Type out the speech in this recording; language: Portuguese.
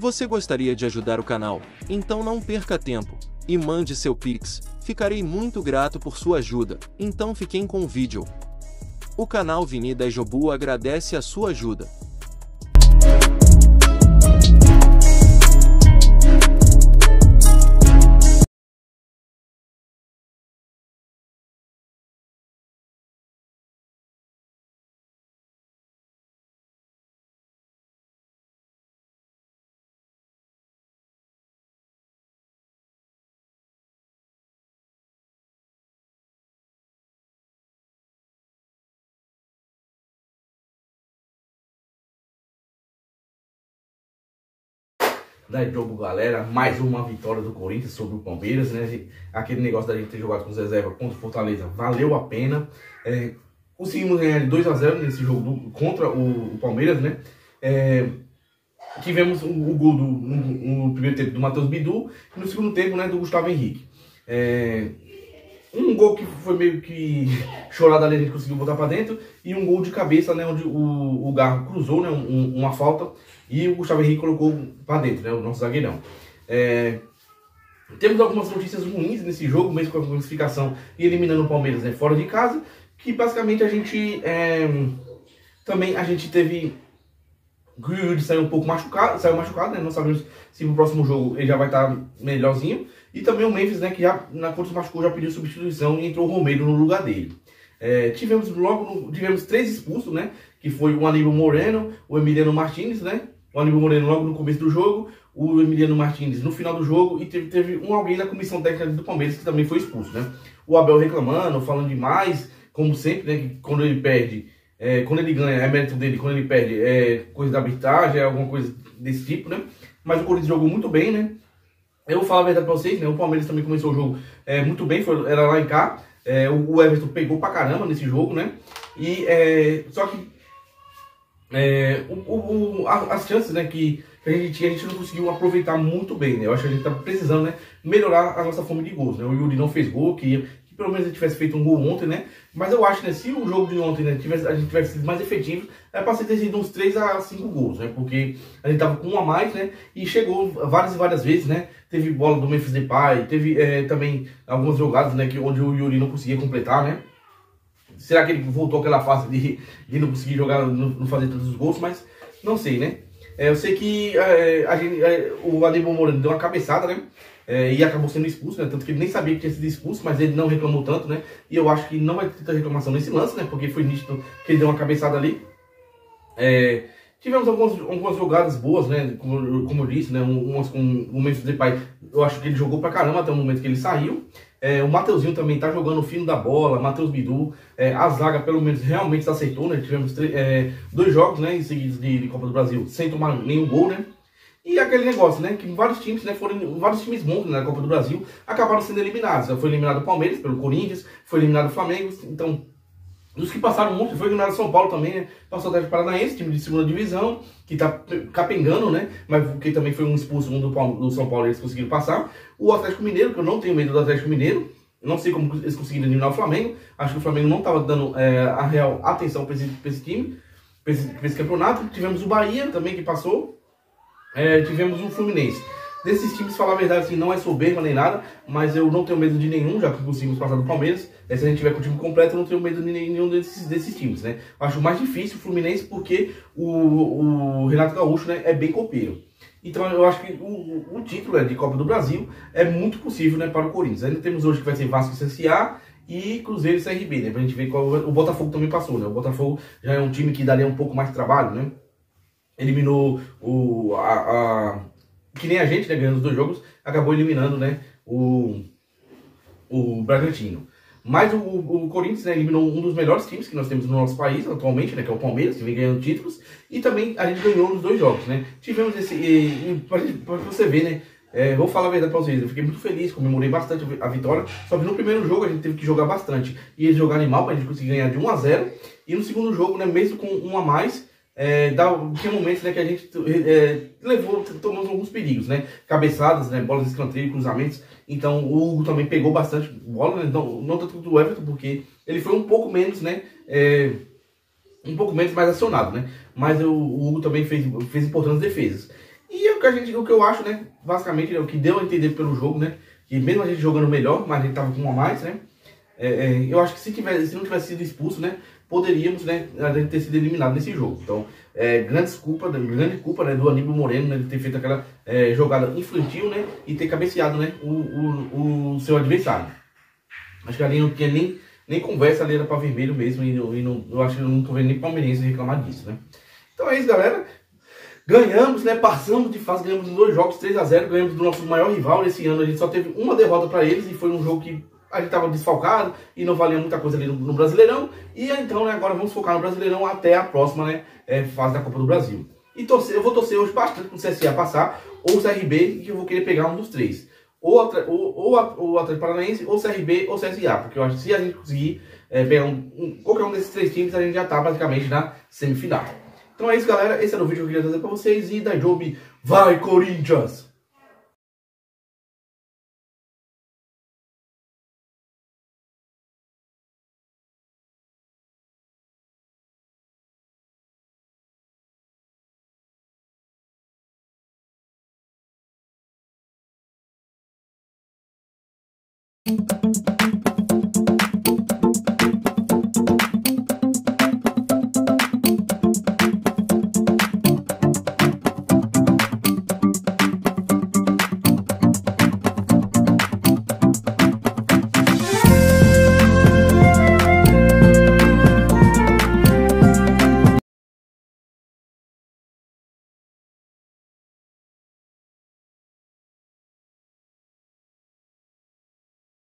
Você gostaria de ajudar o canal? Então não perca tempo e mande seu Pix. Ficarei muito grato por sua ajuda. Então fiquem com o vídeo. O canal Vini da Jobu agradece a sua ajuda. Da Jobu, galera, mais uma vitória do Corinthians sobre o Palmeiras, né? Aquele negócio da gente ter jogado com os reservas contra o Fortaleza valeu a pena. Conseguimos ganhar de 2 a 0 nesse jogo contra o Palmeiras, né? Tivemos o gol no primeiro tempo do Matheus Bidu e no segundo tempo, né, do Gustavo Henrique. Um gol que foi meio que chorado ali, a gente conseguiu botar para dentro, e um gol de cabeça, né, onde o Garro cruzou, né, uma falta, e o Gustavo Henrique colocou para dentro, né, o nosso zagueirão. Temos algumas notícias ruins nesse jogo, mesmo com a classificação e eliminando o Palmeiras, né, fora de casa, que basicamente a gente também a gente teve o Yuri saiu um pouco machucado, né? Não sabemos se no próximo jogo ele já vai estar melhorzinho. E também o Memphis, né, que já quando se machucou já pediu substituição e entrou o Romero no lugar dele. Tivemos 3 expulsos, né? Que foi o Aníbal Moreno, o Emiliano Martins, né? O Aníbal Moreno logo no começo do jogo, o Emiliano Martins no final do jogo, e teve alguém da comissão técnica do Palmeiras que também foi expulso, né? O Abel reclamando, falando demais, como sempre, né? Que quando ele perde, quando ele ganha é mérito dele, quando ele perde é coisa da arbitragem, é alguma coisa desse tipo, né? Mas o Corinthians jogou muito bem, né? Eu vou falar a verdade pra vocês, né? O Palmeiras também começou o jogo muito bem, era lá em cá. O Everton pegou pra caramba nesse jogo, né? E só que as chances, né, que a gente tinha, a gente não conseguiu aproveitar muito bem, né? Eu acho que a gente tá precisando, né, melhorar a nossa fome de gols, né? O Yuri não fez gol, que pelo menos ele tivesse feito um gol ontem, né? Mas eu acho, né, se o jogo de ontem, né, a gente tivesse sido mais efetivo, para ter sido uns 3 a 5 gols, né? Porque a gente tava com um a mais, né? E chegou várias e várias vezes, né? Teve bola do Memphis Depay, teve também algumas jogadas, né, onde o Yuri não conseguia completar, né? Será que ele voltou àquela fase de não conseguir jogar, não fazer todos os gols? Mas não sei, né? Eu sei que o Aníbal Moreno deu uma cabeçada, né? E acabou sendo expulso, né? Tanto que ele nem sabia que tinha sido expulso, mas ele não reclamou tanto, né? E eu acho que não vai ter tanta reclamação nesse lance, né? Porque foi nítido que ele deu uma cabeçada ali. Tivemos algumas jogadas boas, né? Como eu disse, né? Umas com o Memphis Depay. Eu acho que ele jogou pra caramba até o momento que ele saiu. O Mateuzinho também tá jogando o fino da bola, Matheus Bidu. A zaga, pelo menos, realmente se acertou, né? Tivemos 2 jogos, né, em seguida de Copa do Brasil sem tomar nenhum gol, né? E aquele negócio, né? Que vários times, né? Vários times bons, né, na Copa do Brasil acabaram sendo eliminados. Foi eliminado o Palmeiras pelo Corinthians, foi eliminado o Flamengo. Então, dos que passaram muito, foi eliminado o São Paulo também, né? Passou o Atlético Paranaense, time de segunda divisão, que tá capengando, né? Mas que também foi um expulso do São Paulo, eles conseguiram passar. O Atlético Mineiro, que eu não tenho medo do Atlético Mineiro. Não sei como eles conseguiram eliminar o Flamengo. Acho que o Flamengo não estava dando a real atenção para esse time, para esse campeonato. Tivemos o Bahia também, que passou. Tivemos o Fluminense. Desses times, falar a verdade, assim, não é soberba nem nada, mas eu não tenho medo de nenhum, já que conseguimos passar do Palmeiras. Se a gente tiver com o time completo, eu não tenho medo de nenhum desses times, né? Acho mais difícil o Fluminense porque o Renato Gaúcho, né, é bem copeiro. Então eu acho que o título de Copa do Brasil é muito possível, né, para o Corinthians. Ainda temos hoje que vai ser Vasco e CSA e Cruzeiro e CRB, né? Pra gente ver qual. O Botafogo também passou, né? O Botafogo já é um time que daria um pouco mais de trabalho, né? Eliminou que nem a gente, né, ganhando os 2 jogos, acabou eliminando, né, o Bragantino. Mas o Corinthians, né, eliminou um dos melhores times que nós temos no nosso país atualmente, né, que é o Palmeiras, que vem ganhando títulos, e também a gente ganhou nos 2 jogos, né. Tivemos pra você ver, né, vou falar a verdade pra vocês, eu fiquei muito feliz, comemorei bastante a vitória, só que no primeiro jogo a gente teve que jogar bastante, e eles jogaram mal pra gente conseguir ganhar de 1 a 0, e no segundo jogo, né, mesmo com 1 a mais, tinha momentos, né, que a gente tomamos alguns perigos, né, cabeçadas, né, bolas de escanteio, cruzamentos. Então o Hugo também pegou bastante bola, né, não tanto do Everton, porque ele foi um pouco menos, né, mais acionado, né, mas o Hugo também fez importantes defesas. E o que eu acho, né, basicamente, o que deu a entender pelo jogo, né, que mesmo a gente jogando melhor, mas a gente tava com um a mais, né, eu acho que se não tivesse sido expulso, né, poderíamos, né, a gente ter sido eliminado nesse jogo. Então, grande culpa, né, do Aníbal Moreno, né, de ter feito aquela jogada infantil, né, e ter cabeceado, né, o seu adversário. Acho que ali não tinha nem conversa, ali era para vermelho mesmo, eu acho que eu não tô vendo nem palmeirense reclamar disso, né. Então é isso, galera. Ganhamos, né? Passamos de fase, ganhamos em 2 jogos, 3-0, ganhamos do nosso maior rival. Esse ano a gente só teve uma derrota para eles e foi um jogo que a gente estava desfalcado e não valia muita coisa ali no Brasileirão. E então, né, agora vamos focar no Brasileirão até a próxima, né, fase da Copa do Brasil. E eu vou torcer hoje bastante pro CSA passar, ou o CRB, que eu vou querer pegar um dos três. Ou o Atlético Paranaense, ou o CRB, ou o CSA. Porque eu acho que se a gente conseguir pegar qualquer um desses 3 times, a gente já está basicamente na semifinal. Então é isso, galera. Esse era o vídeo que eu queria trazer pra vocês. E da Job, vai Corinthians!